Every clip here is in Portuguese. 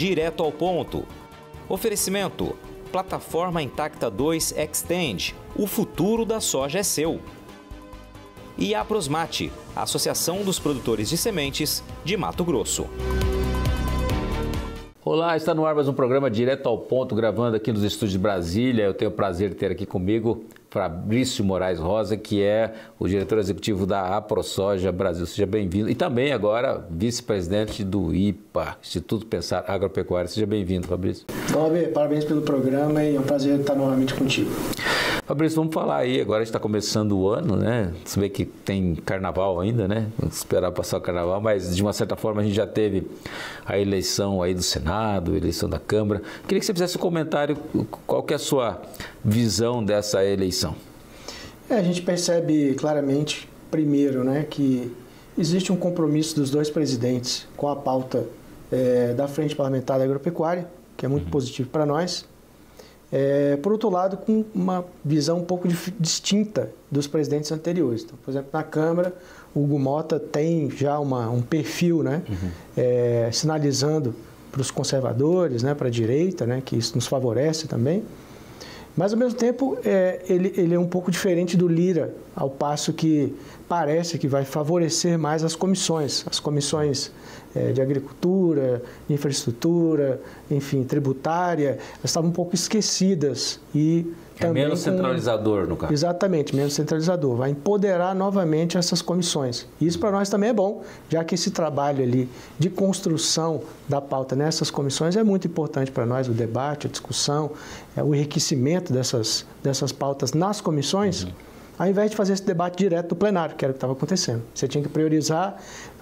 direto ao ponto. Oferecimento: Plataforma Intacta 2 Extend. O futuro da soja é seu. E a Prosmate, Associação dos Produtores de Sementes de Mato Grosso. Olá, está no ar mais um programa Direto ao Ponto, gravando aqui nos estúdios de Brasília. Eu tenho o prazer de ter aqui comigo Fabrício Moraes Rosa, que é o diretor executivo da AproSoja Brasil. Seja bem-vindo. E também agora vice-presidente do IPA, Instituto Pensar Agropecuária. Seja bem-vindo, Fabrício. Bob, parabéns pelo programa e é um prazer estar novamente contigo. Fabrício, vamos falar aí, agora a gente está começando o ano, né? Você vê que tem carnaval ainda, né? Vamos esperar passar o carnaval, mas de uma certa forma a gente já teve a eleição aí do Senado, a eleição da Câmara. Queria que você fizesse um comentário, qual que é a sua visão dessa eleição? A gente percebe claramente, primeiro, né, que existe um compromisso dos dois presidentes com a pauta da Frente Parlamentar da Agropecuária, que é muito positivo para nós. Por outro lado, com uma visão um pouco distinta dos presidentes anteriores. Então, por exemplo, na Câmara, o Hugo Mota tem já um perfil, né, sinalizando para os conservadores, né, para a direita, né, que isso nos favorece também. Mas, ao mesmo tempo, ele é um pouco diferente do Lira, ao passo que parece que vai favorecer mais as comissões de agricultura, infraestrutura, enfim, tributária, elas estavam um pouco esquecidas e também menos centralizador, no caso. Exatamente, menos centralizador. Vai empoderar novamente essas comissões. Isso para nós também é bom, já que esse trabalho ali de construção da pauta nessas comissões é muito importante para nós, o debate, a discussão, o enriquecimento dessas pautas nas comissões, ao invés de fazer esse debate direto do plenário, que era o que estava acontecendo. Você tinha que priorizar,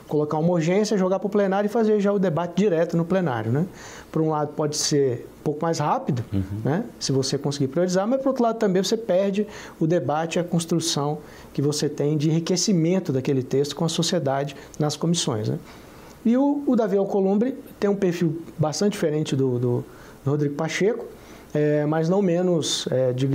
colocar uma urgência, jogar para o plenário e fazer já o debate direto no plenário, né? Por um lado pode ser um pouco mais rápido, né? Se você conseguir priorizar, mas por outro lado também você perde o debate e a construção que você tem de enriquecimento daquele texto com a sociedade nas comissões, né? E o Davi Alcolumbre tem um perfil bastante diferente do Rodrigo Pacheco, mas não menos,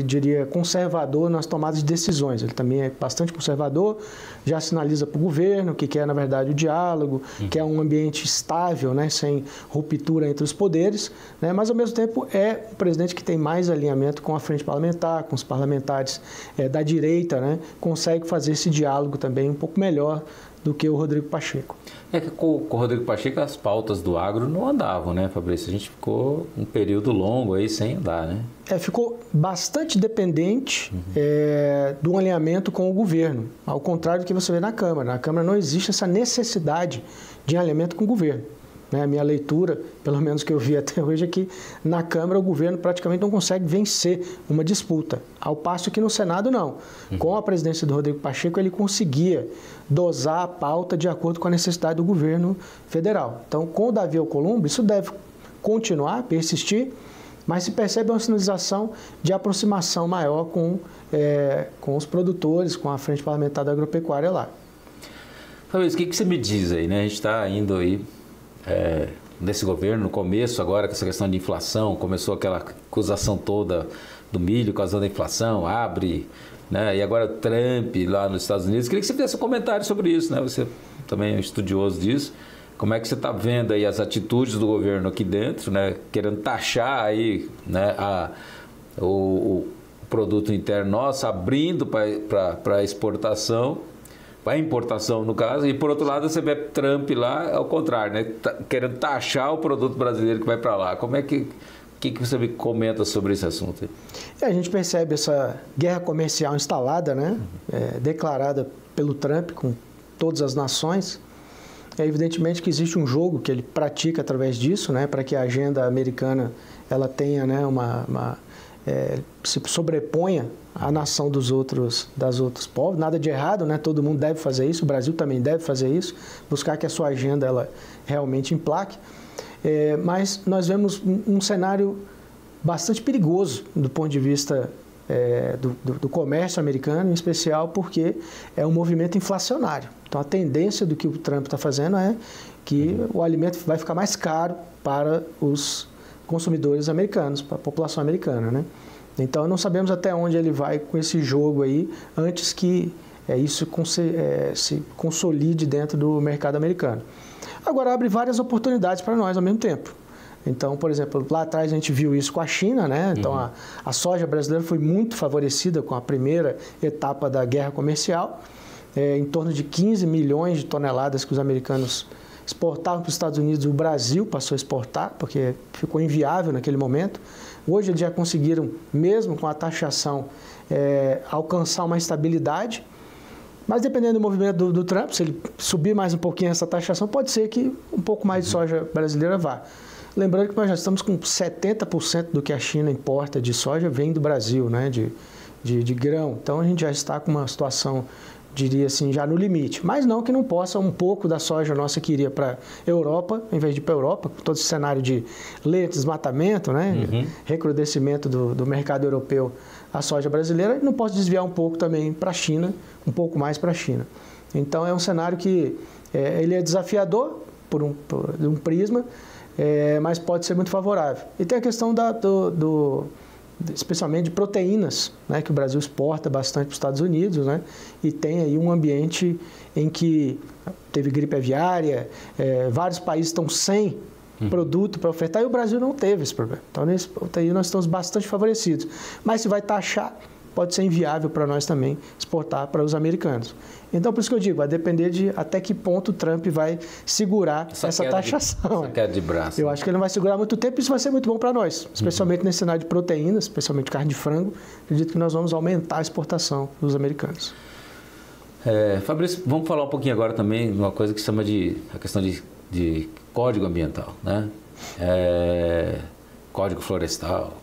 diria, conservador nas tomadas de decisões. Ele também é bastante conservador, já sinaliza para o governo que quer, na verdade, o diálogo, quer um ambiente estável, né, sem ruptura entre os poderes, né, mas, ao mesmo tempo, é um presidente que tem mais alinhamento com a frente parlamentar, com os parlamentares da direita, né, consegue fazer esse diálogo também um pouco melhor do que o Rodrigo Pacheco. É que com o Rodrigo Pacheco as pautas do agro não andavam, né, Fabrício? A gente ficou um período longo aí sem andar, né? Ficou bastante dependente do alinhamento com o governo, ao contrário do que você vê na Câmara. Na Câmara não existe essa necessidade de alinhamento com o governo. A minha leitura, pelo menos que eu vi até hoje, é que na Câmara o governo praticamente não consegue vencer uma disputa, ao passo que no Senado não. Com a presidência do Rodrigo Pacheco ele conseguia dosar a pauta de acordo com a necessidade do governo federal. Então, com o Davi Alcolumbre, isso deve continuar, persistir, mas se percebe uma sinalização de aproximação maior com os produtores, com a Frente Parlamentar da Agropecuária lá. Fabrício, o que você me diz aí, né? A gente está indo aí nesse governo, no começo agora, com essa questão de inflação, começou aquela acusação toda do milho causando a inflação, abre, né? E agora Trump lá nos Estados Unidos. Queria que você fizesse um comentário sobre isso, né? Você também é um estudioso disso. Como é que você está vendo aí as atitudes do governo aqui dentro, né? Querendo taxar aí, né, o produto interno nosso, abrindo para exportação, para importação no caso, e por outro lado você vê Trump lá, ao contrário, né? Querendo taxar o produto brasileiro que vai para lá. Como é que você me comenta sobre esse assunto aí? A gente percebe essa guerra comercial instalada, né? Declarada pelo Trump com todas as nações. É evidentemente que existe um jogo que ele pratica através disso, né? Para que a agenda americana ela tenha, né, se sobreponha à nação das outros povos. Nada de errado, né? Todo mundo deve fazer isso, o Brasil também deve fazer isso, buscar que a sua agenda ela realmente emplaque. Mas nós vemos um cenário bastante perigoso do ponto de vista do comércio americano, em especial porque é um movimento inflacionário. Então, a tendência do que o Trump está fazendo é que o alimento vai ficar mais caro para os consumidores americanos, para a população americana, né? Então, não sabemos até onde ele vai com esse jogo aí, antes que isso se consolide dentro do mercado americano. Agora, abre várias oportunidades para nós ao mesmo tempo. Então, por exemplo, lá atrás a gente viu isso com a China, né? Então, a soja brasileira foi muito favorecida com a primeira etapa da guerra comercial, em torno de 15 milhões de toneladas que os americanos exportavam para os Estados Unidos, o Brasil passou a exportar, porque ficou inviável naquele momento. Hoje eles já conseguiram, mesmo com a taxação, alcançar uma estabilidade, mas dependendo do movimento do Trump, se ele subir mais um pouquinho essa taxação, pode ser que um pouco mais de soja brasileira vá. Lembrando que nós já estamos com 70% do que a China importa de soja vem do Brasil, né, de grão. Então a gente já está com uma situação, diria assim, já no limite. Mas não que não possa um pouco da soja nossa que iria para a Europa, em vez de ir para a Europa, com todo esse cenário de lento desmatamento, né, recrudescimento do mercado europeu, a soja brasileira, não posso desviar um pouco também para a China, um pouco mais para a China. Então é um cenário que ele é desafiador por um prisma, mas pode ser muito favorável. E tem a questão especialmente de proteínas, né, que o Brasil exporta bastante para os Estados Unidos, né, e tem aí um ambiente em que teve gripe aviária, vários países estão sem produto para ofertar e o Brasil não teve esse problema. Então, nesse ponto aí nós estamos bastante favorecidos. Mas se vai taxar, pode ser inviável para nós também exportar para os americanos. Então, por isso que eu digo, vai depender de até que ponto o Trump vai segurar essa taxação. Essa queda de braço. Eu acho que ele não vai segurar muito tempo e isso vai ser muito bom para nós, especialmente nesse cenário de proteínas, especialmente carne de frango. Acredito que nós vamos aumentar a exportação dos americanos. Fabrício, vamos falar um pouquinho agora também de uma coisa que se chama a questão de código ambiental, né? Código florestal.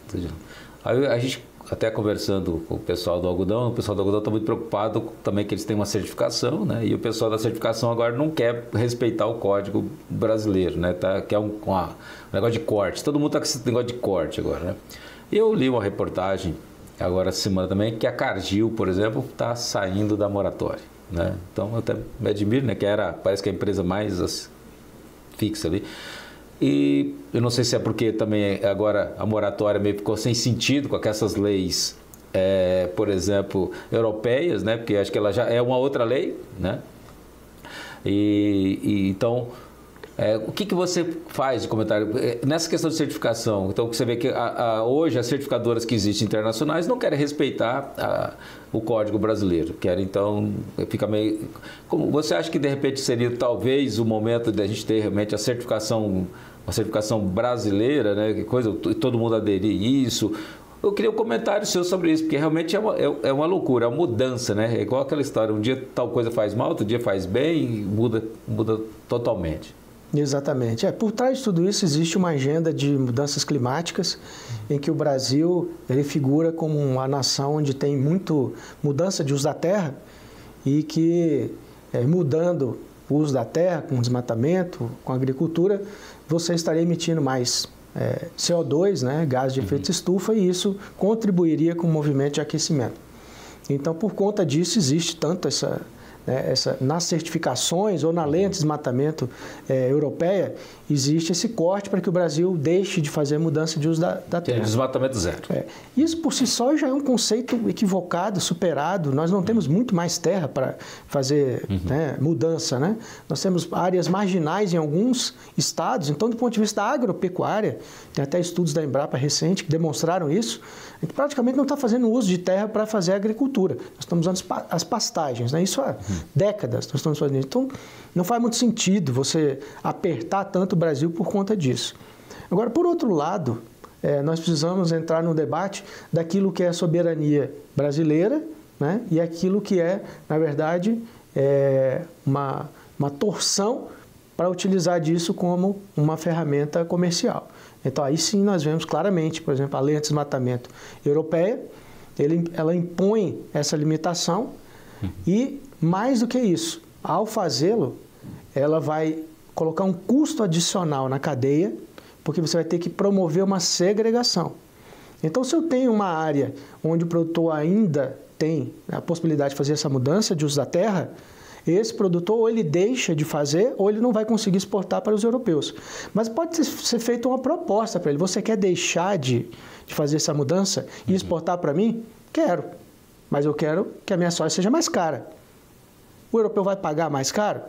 Aí a gente, até conversando com o pessoal do algodão está muito preocupado também que eles têm uma certificação, né? E o pessoal da certificação agora não quer respeitar o código brasileiro, né? Que é um negócio de corte. Todo mundo está com esse negócio de corte agora, né? Eu li uma reportagem agora essa semana também que a Cargill, por exemplo, está saindo da moratória, né? Então eu até me admiro, né? Parece que é a empresa mais fixa ali. E eu não sei se é porque também agora a moratória meio ficou sem sentido com essas leis, por exemplo, europeias, né? Porque acho que ela já é uma outra lei, né? Então, o que você faz de comentário nessa questão de certificação? Então, você vê que hoje as certificadoras que existem internacionais não querem respeitar o código brasileiro. Querem, então, fica meio... Você acha que, de repente, seria talvez o momento de a gente ter realmente uma certificação brasileira, né? Que coisa, todo mundo aderir a isso? Eu queria um comentário seu sobre isso, porque realmente é uma loucura, é uma mudança, né? É igual aquela história, um dia tal coisa faz mal, outro dia faz bem, muda totalmente. Exatamente. Por trás de tudo isso existe uma agenda de mudanças climáticas em que o Brasil ele figura como uma nação onde tem muito mudança de uso da terra e que mudando o uso da terra com desmatamento, com agricultura, você estaria emitindo mais CO2, né, gás de efeito estufa, e isso contribuiria com o movimento de aquecimento. Então, por conta disso, existe tanto nas certificações ou na lei anti-desmatamento europeia, existe esse corte para que o Brasil deixe de fazer mudança de uso da terra. Desmatamento zero. Isso por si só já é um conceito equivocado, superado. Nós não temos muito mais terra para fazer mudança, né? Nós temos áreas marginais em alguns estados. Então, do ponto de vista da agropecuária, tem até estudos da Embrapa recente que demonstraram isso, a gente praticamente não está fazendo uso de terra para fazer agricultura. Nós estamos usando as pastagens, né? Isso há décadas nós estamos fazendo. Então, não faz muito sentido você apertar tanto o Brasil por conta disso. Agora, por outro lado, nós precisamos entrar no debate daquilo que é a soberania brasileira, né? E aquilo que é, na verdade, uma torção para utilizar disso como uma ferramenta comercial. Então, aí sim nós vemos claramente, por exemplo, a lei anti-desmatamento europeia, ela impõe essa limitação e, mais do que isso, ao fazê-lo, ela vai colocar um custo adicional na cadeia, porque você vai ter que promover uma segregação. Então, se eu tenho uma área onde o produtor ainda tem a possibilidade de fazer essa mudança de uso da terra, esse produtor ou ele deixa de fazer ou ele não vai conseguir exportar para os europeus. Mas pode ser feita uma proposta para ele. Você quer deixar de fazer essa mudança e exportar para mim? Quero. Mas eu quero que a minha soja seja mais cara. O europeu vai pagar mais caro?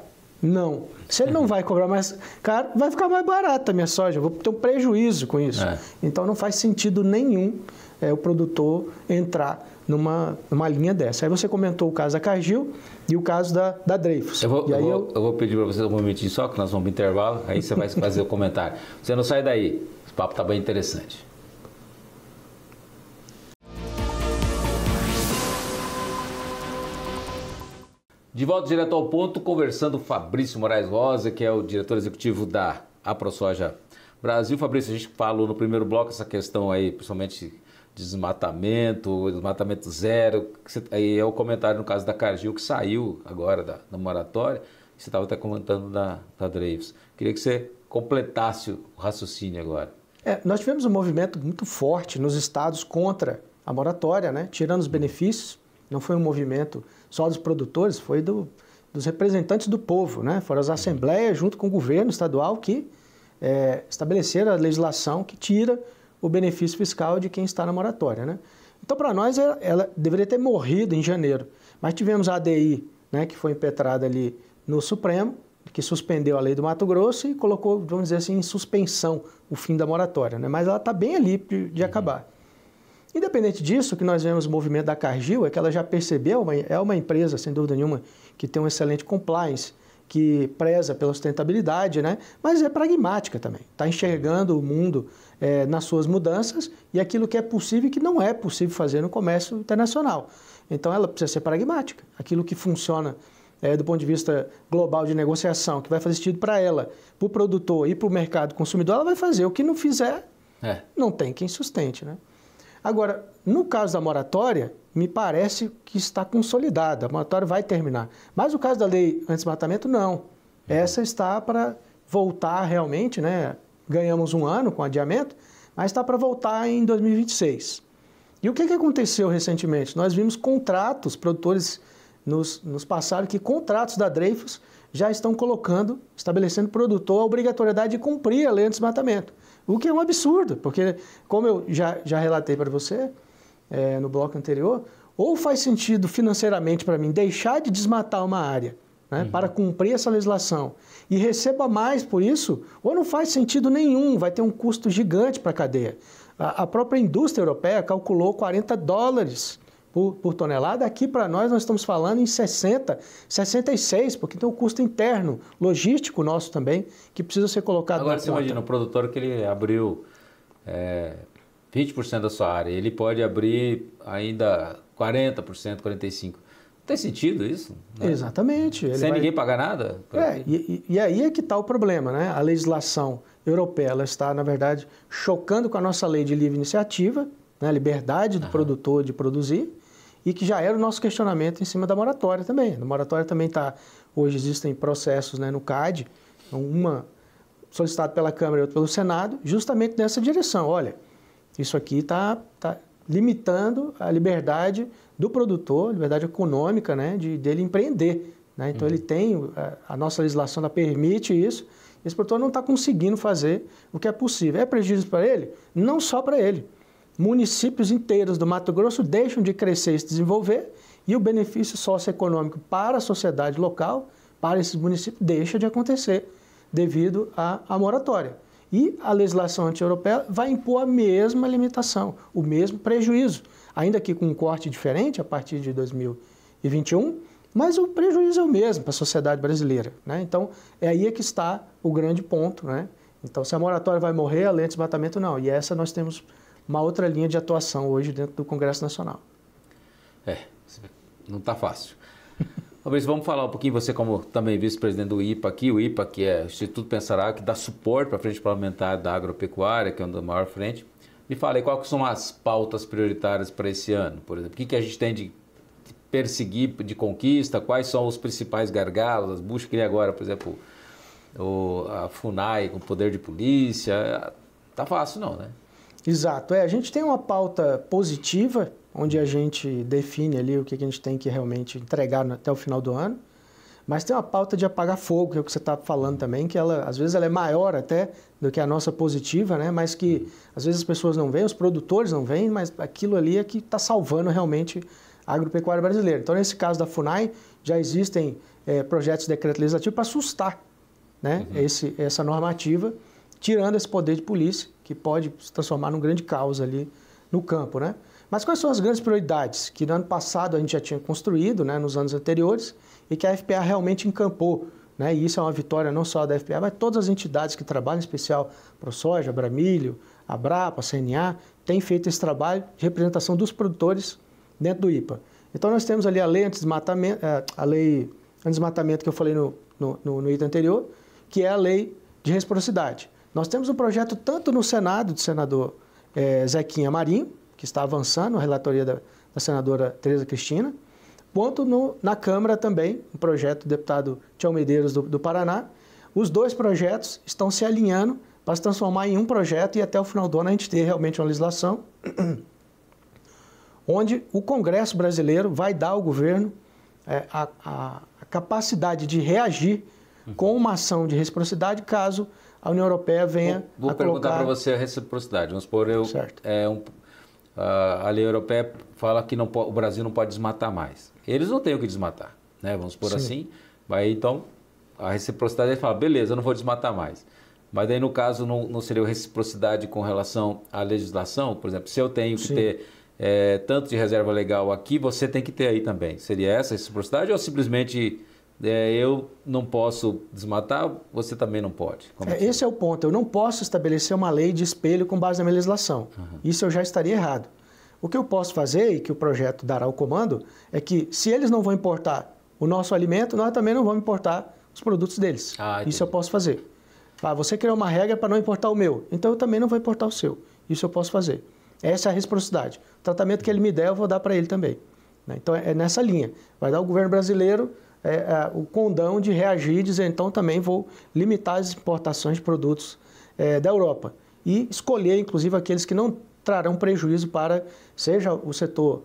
Não. Se ele não vai cobrar mais caro, vai ficar mais barata a minha soja. Eu vou ter um prejuízo com isso. Então não faz sentido nenhum o produtor entrar numa linha dessa. Aí você comentou o caso da Cargill e o caso da Dreyfus. Eu vou pedir para você um momentinho só, que nós vamos para o intervalo, aí você vai fazer o comentário. Você não sai daí, o papo está bem interessante. De volta direto ao ponto, conversando com Fabrício Moraes Rosa, que é o diretor executivo da AproSoja Brasil. Fabrício, a gente falou no primeiro bloco essa questão aí, principalmente desmatamento zero. Aí é o comentário no caso da Cargill, que saiu agora da moratória. Você estava até comentando da Dreyfus. Queria que você completasse o raciocínio agora. Nós tivemos um movimento muito forte nos estados contra a moratória, né? Tirando os benefícios. Não foi um movimento só dos produtores, foi dos representantes do povo, né? Foram as assembleias junto com o governo estadual que estabeleceram a legislação que tira o benefício fiscal de quem está na moratória, né? Então, para nós, ela deveria ter morrido em janeiro. Mas tivemos a ADI, né, que foi impetrada ali no Supremo, que suspendeu a lei do Mato Grosso e colocou, vamos dizer assim, em suspensão o fim da moratória, né? Mas ela está bem ali de acabar. Independente disso, o que nós vemos no movimento da Cargill é que ela já percebeu, é uma empresa, sem dúvida nenhuma, que tem um excelente compliance, que preza pela sustentabilidade, né? Mas é pragmática também. Está enxergando o mundo nas suas mudanças e aquilo que é possível e que não é possível fazer no comércio internacional. Então ela precisa ser pragmática. Aquilo que funciona do ponto de vista global de negociação, que vai fazer sentido para ela, para o produtor e para o mercado consumidor, ela vai fazer. O que não fizer, não tem quem sustente, né? Agora, no caso da moratória, me parece que está consolidada. A moratória vai terminar. Mas o caso da lei anti-desmatamento, não. Essa está para voltar realmente, né? Ganhamos um ano com adiamento, mas está para voltar em 2026. E o que aconteceu recentemente? Nós vimos contratos, produtores nos passaram que contratos da Dreyfus já estão estabelecendo para o produtor a obrigatoriedade de cumprir a lei anti-desmatamento. O que é um absurdo, porque, como eu já relatei para você no bloco anterior, ou faz sentido financeiramente para mim deixar de desmatar uma área, né, para cumprir essa legislação e receba mais por isso, ou não faz sentido nenhum, vai ter um custo gigante para a cadeia. A própria indústria europeia calculou $40 por tonelada. Aqui para nós estamos falando em 60, 66, porque tem um custo interno, logístico nosso também, que precisa ser colocado Agora, na você conta. imagina, o produtor que ele abriu 20% da sua área, ele pode abrir ainda 40%, 45%. Não tem sentido isso? Né? Exatamente. Sem ninguém pagar nada? E aí é que está o problema, né? A legislação europeia, ela está, na verdade, chocando com a nossa lei de livre iniciativa, né? A liberdade do produtor de produzir, e que já era o nosso questionamento em cima da moratória também. Na moratória também hoje existem processos, né, no CAD, uma solicitado pela Câmara e outra pelo Senado, justamente nessa direção. Olha, isso aqui está limitando a liberdade do produtor, a liberdade econômica, né, dele empreender, né? Então ele tem, a nossa legislação ela permite isso, esse produtor não está conseguindo fazer o que é possível. É prejuízo para ele? Não só para ele. Municípios inteiros do Mato Grosso deixam de crescer e se desenvolver e o benefício socioeconômico para a sociedade local, para esses municípios, deixa de acontecer devido à moratória. E a legislação anti-europeia vai impor a mesma limitação, o mesmo prejuízo, ainda que com um corte diferente a partir de 2021, mas o prejuízo é o mesmo para a sociedade brasileira, né? Então, é aí que está o grande ponto, né? Então, se a moratória vai morrer, a lei anti-desmatamento não. E essa nós temos uma outra linha de atuação hoje dentro do Congresso Nacional. Não está fácil. Fabrício, vamos falar um pouquinho, você como também vice-presidente do IPA aqui, o IPA que é o Instituto Pensará, que dá suporte para a frente parlamentar da agropecuária, que é uma da maior frente. Me fala aí, quais são as pautas prioritárias para esse ano, por exemplo? O que a gente tem de perseguir, de conquista, quais são os principais gargalos, as buchas que agora, por exemplo, a FUNAI com poder de polícia, tá fácil não, né? Exato. A gente tem uma pauta positiva, onde a gente define ali o que a gente tem que realmente entregar até o final do ano, mas tem uma pauta de apagar fogo, que é o que você está falando também, que às vezes ela é maior até do que a nossa positiva, né? Mas que às vezes as pessoas não veem, os produtores não veem, mas aquilo ali é que está salvando realmente agropecuária brasileira. Então, nesse caso da FUNAI, já existem projetos de decreto legislativo para assustar, né, essa normativa, tirando esse poder de polícia, que pode se transformar num grande caos ali no campo, né? Mas quais são as grandes prioridades que no ano passado a gente já tinha construído, né, nos anos anteriores, e que a FPA realmente encampou, né? E isso é uma vitória não só da FPA, mas todas as entidades que trabalham, em especial ProSoja, Abramilho, Abrapa, CNA, têm feito esse trabalho de representação dos produtores dentro do IPA. Então nós temos ali a lei anti-desmatamento que eu falei no item anterior, que é a lei de reciprocidade. Nós temos um projeto tanto no Senado do senador Zequinha Marinho, que está avançando, a relatoria da senadora Tereza Cristina, quanto na Câmara também, um projeto do deputado Tião Medeiros do Paraná. Os dois projetos estão se alinhando para se transformar em um projeto e até o final do ano a gente ter realmente uma legislação onde o Congresso brasileiro vai dar ao governo a capacidade de reagir com uma ação de reciprocidade caso a União Europeia venha Vou perguntar para você a reciprocidade. Vamos supor, a lei europeia fala que o Brasil não pode desmatar mais. Eles não têm o que desmatar, né? Vamos supor assim. Aí, então, a reciprocidade ele fala, beleza, eu não vou desmatar mais. Mas daí, no caso, não seria reciprocidade com relação à legislação? Por exemplo, se eu tenho que ter tanto de reserva legal aqui, você tem que ter aí também. Seria essa a reciprocidade ou simplesmente eu não posso desmatar, você também não pode? Esse é o ponto. Eu não posso estabelecer uma lei de espelho com base na minha legislação. Isso eu já estaria errado. O que eu posso fazer, e que o projeto dará o comando, é que se eles não vão importar o nosso alimento, nós também não vamos importar os produtos deles. Isso eu posso fazer. Você criou uma regra para não importar o meu, então eu também não vou importar o seu. Isso eu posso fazer. Essa é a reciprocidade. O tratamento que ele me der, eu vou dar para ele também. Então é nessa linha. Vai dar o governo brasileiro o condão de reagir e dizer, então também vou limitar as importações de produtos da Europa. E escolher, inclusive, aqueles que não trarão prejuízo para, seja o setor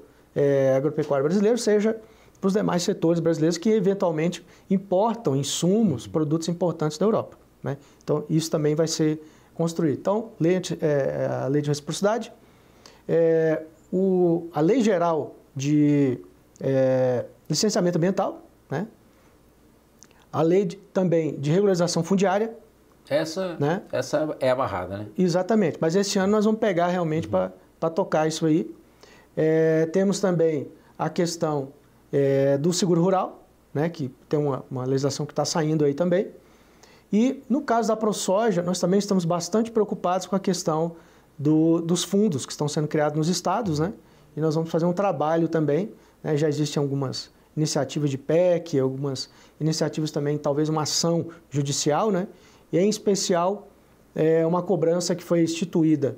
agropecuário brasileiro, seja para os demais setores brasileiros que eventualmente importam insumos, produtos importantes da Europa, né? Então, isso também vai ser construído. Então, a lei de reciprocidade, a lei geral de licenciamento ambiental, né? A lei também de regularização fundiária. Essa é amarrada, né? Exatamente, mas esse ano nós vamos pegar realmente para tocar isso aí. Temos também a questão do seguro rural, né? Que tem uma legislação que está saindo aí também. E no caso da ProSoja, nós também estamos bastante preocupados com a questão dos fundos que estão sendo criados nos estados, né? E nós vamos fazer um trabalho também, né? Já existem algumas iniciativas de PEC, algumas iniciativas também, talvez uma ação judicial, né? E em especial uma cobrança que foi instituída,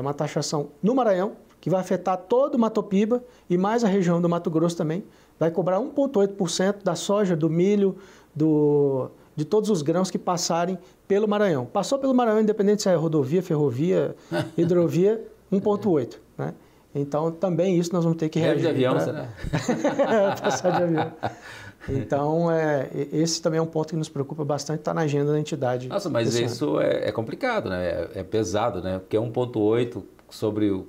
uma taxação no Maranhão, que vai afetar todo o Mato Piba e mais a região do Mato Grosso também. Vai cobrar 1,8% da soja, do milho, de todos os grãos que passarem pelo Maranhão. Passou pelo Maranhão, independente se é rodovia, ferrovia, hidrovia, 1,8%, né? Então, também isso nós vamos ter que reagir. De avião, será? Passar de avião. Então, esse também é um ponto que nos preocupa bastante, está na agenda da entidade. Nossa, mas isso é complicado, né? É pesado, né? Porque 1,8 sobre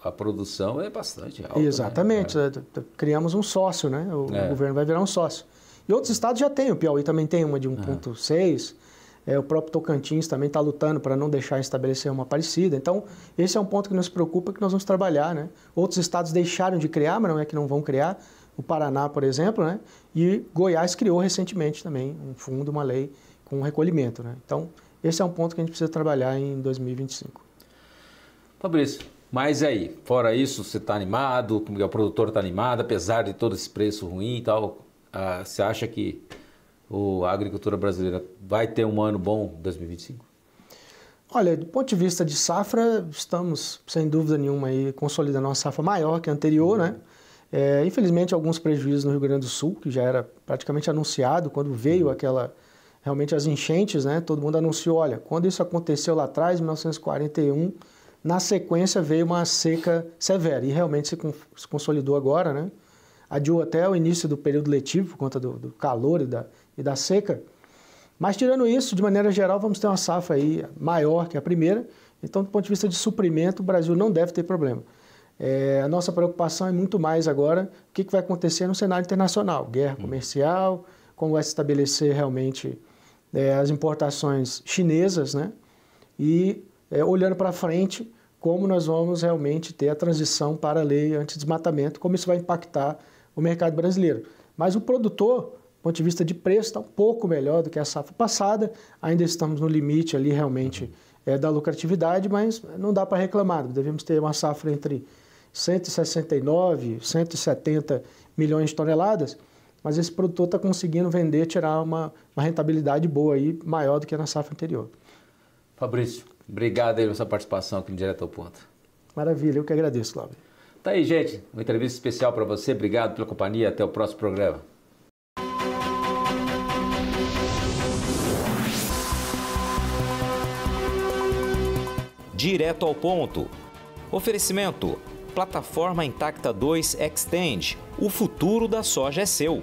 a produção é bastante alto. Exatamente. Né? Criamos um sócio, né? O governo vai virar um sócio. E outros estados já têm, o Piauí também tem uma de 1,6. O próprio Tocantins também está lutando para não deixar estabelecer uma parecida. Então, esse é um ponto que nos preocupa, que nós vamos trabalhar, né? Outros estados deixaram de criar, mas não é que não vão criar. O Paraná, por exemplo, né? E Goiás criou recentemente também um fundo, uma lei com recolhimento, né? Então, esse é um ponto que a gente precisa trabalhar em 2025. Fabrício, mas aí, fora isso, você está animado, o produtor está animado, apesar de todo esse preço ruim e tal, você acha que a agricultura brasileira vai ter um ano bom em 2025? Olha, do ponto de vista de safra, estamos, sem dúvida nenhuma, aí, consolidando uma safra maior que a anterior, né? Infelizmente, alguns prejuízos no Rio Grande do Sul, que já era praticamente anunciado, quando veio realmente as enchentes, né? Todo mundo anunciou, olha, quando isso aconteceu lá atrás, em 1941, na sequência veio uma seca severa, e realmente se consolidou agora, né? Adiou até o início do período letivo, por conta do calor e da seca. Mas tirando isso, de maneira geral, vamos ter uma safra aí maior que a primeira. Então, do ponto de vista de suprimento, o Brasil não deve ter problema. A nossa preocupação é muito mais agora o que vai acontecer no cenário internacional, guerra comercial, como vai se estabelecer realmente as importações chinesas, né? E olhando para frente, como nós vamos realmente ter a transição para a lei anti-desmatamento, como isso vai impactar o mercado brasileiro. Mas o produtor, do ponto de vista de preço, está um pouco melhor do que a safra passada, ainda estamos no limite ali realmente da lucratividade, mas não dá para reclamar, devemos ter uma safra entre 169, 170 milhões de toneladas, mas esse produtor está conseguindo vender, tirar uma rentabilidade boa aí, maior do que na safra anterior. Fabrício, obrigado aí pela sua participação aqui no Direto ao Ponto. Maravilha, eu que agradeço, Cláudio. Tá aí, gente, uma entrevista especial para você. Obrigado pela companhia, até o próximo programa. Direto ao Ponto. Oferecimento: Plataforma Intacta 2 Extend. O futuro da soja é seu.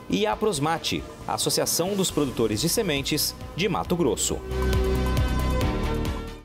E a Aprosmate, Associação dos Produtores de Sementes de Mato Grosso.